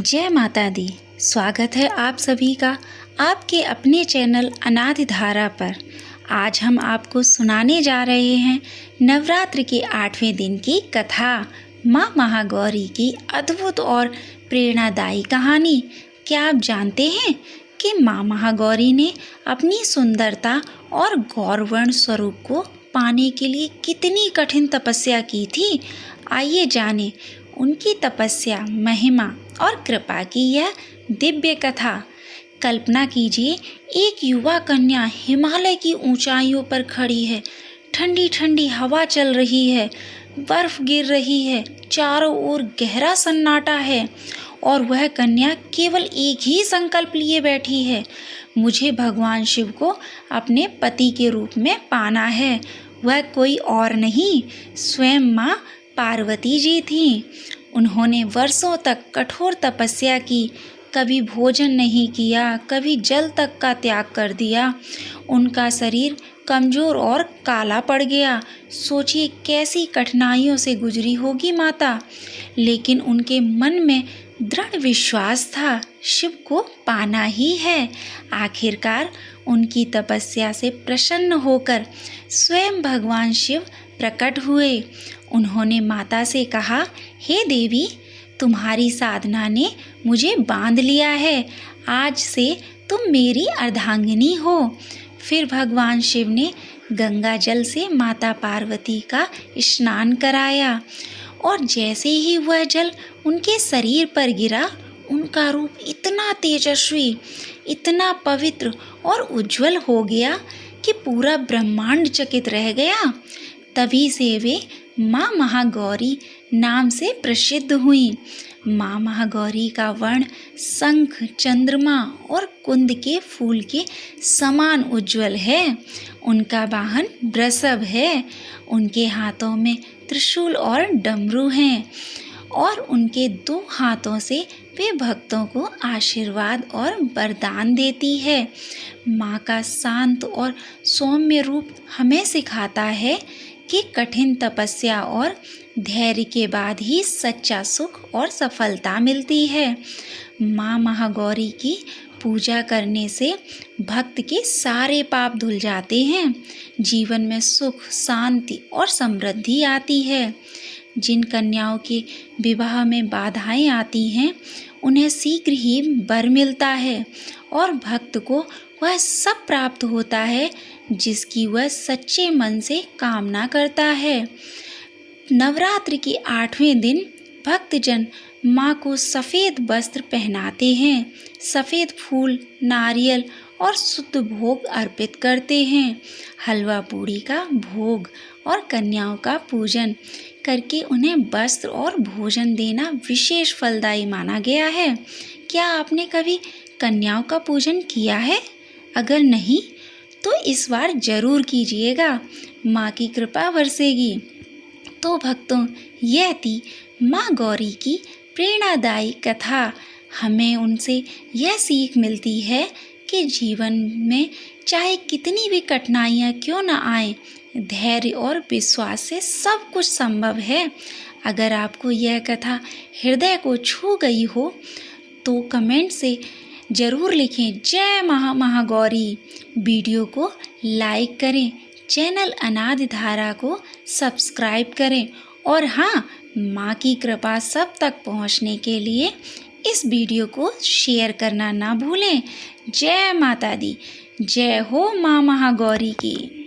जय माता दी। स्वागत है आप सभी का आपके अपने चैनल अनादि धारा पर। आज हम आपको सुनाने जा रहे हैं नवरात्र के 8वें दिन की कथा, माँ महागौरी की अद्भुत और प्रेरणादायी कहानी। क्या आप जानते हैं कि माँ महागौरी ने अपनी सुंदरता और गौरवर्ण स्वरूप को पाने के लिए कितनी कठिन तपस्या की थी? आइए जानें उनकी तपस्या, महिमा और कृपा की यह दिव्य कथा। कल्पना कीजिए, एक युवा कन्या हिमालय की ऊंचाइयों पर खड़ी है। ठंडी ठंडी हवा चल रही है, बर्फ गिर रही है, चारों ओर गहरा सन्नाटा है और वह कन्या केवल एक ही संकल्प लिए बैठी है, मुझे भगवान शिव को अपने पति के रूप में पाना है। वह कोई और नहीं, स्वयं माँ पार्वती जी थीं। उन्होंने वर्षों तक कठोर तपस्या की, कभी भोजन नहीं किया, कभी जल तक का त्याग कर दिया। उनका शरीर कमजोर और काला पड़ गया। सोचिए कैसी कठिनाइयों से गुजरी होगी माता, लेकिन उनके मन में दृढ़ विश्वास था, शिव को पाना ही है। आखिरकार उनकी तपस्या से प्रसन्न होकर स्वयं भगवान शिव प्रकट हुए। उन्होंने माता से कहा, हे देवी, तुम्हारी साधना ने मुझे बांध लिया है, आज से तुम मेरी अर्धांगिनी हो। फिर भगवान शिव ने गंगा जल से माता पार्वती का स्नान कराया और जैसे ही वह जल उनके शरीर पर गिरा, उनका रूप इतना तेजस्वी, इतना पवित्र और उज्जवल हो गया कि पूरा ब्रह्मांड चकित रह गया। तभी से वे माँ महागौरी नाम से प्रसिद्ध हुई। माँ महागौरी का वर्ण शंख, चंद्रमा और कुंद के फूल के समान उज्जवल है। उनका वाहन वृषभ है। उनके हाथों में त्रिशूल और डमरू हैं और उनके 2 हाथों से वे भक्तों को आशीर्वाद और वरदान देती है। माँ का शांत और सौम्य रूप हमें सिखाता है कि कठिन तपस्या और धैर्य के बाद ही सच्चा सुख और सफलता मिलती है। माँ महागौरी की पूजा करने से भक्त के सारे पाप धुल जाते हैं, जीवन में सुख, शांति और समृद्धि आती है। जिन कन्याओं के विवाह में बाधाएं आती हैं, उन्हें शीघ्र ही वर मिलता है और भक्त को वह सब प्राप्त होता है जिसकी वह सच्चे मन से कामना करता है। नवरात्र के 8वें दिन भक्तजन माँ को सफ़ेद वस्त्र पहनाते हैं, सफ़ेद फूल, नारियल और शुद्ध भोग अर्पित करते हैं। हलवा पूड़ी का भोग और कन्याओं का पूजन करके उन्हें वस्त्र और भोजन देना विशेष फलदायी माना गया है। क्या आपने कभी कन्याओं का पूजन किया है? अगर नहीं तो इस बार जरूर कीजिएगा, माँ की कृपा बरसेगी। तो भक्तों, यह थी माँ गौरी की प्रेरणादायी कथा। हमें उनसे यह सीख मिलती है कि जीवन में चाहे कितनी भी कठिनाइयाँ क्यों न आए, धैर्य और विश्वास से सब कुछ संभव है। अगर आपको यह कथा हृदय को छू गई हो तो कमेंट से ज़रूर लिखें जय महागौरी। वीडियो को लाइक करें, चैनल अनादि धारा को सब्सक्राइब करें और हाँ, माँ की कृपा सब तक पहुँचने के लिए इस वीडियो को शेयर करना ना भूलें। जय माता दी। जय हो माँ महागौरी की।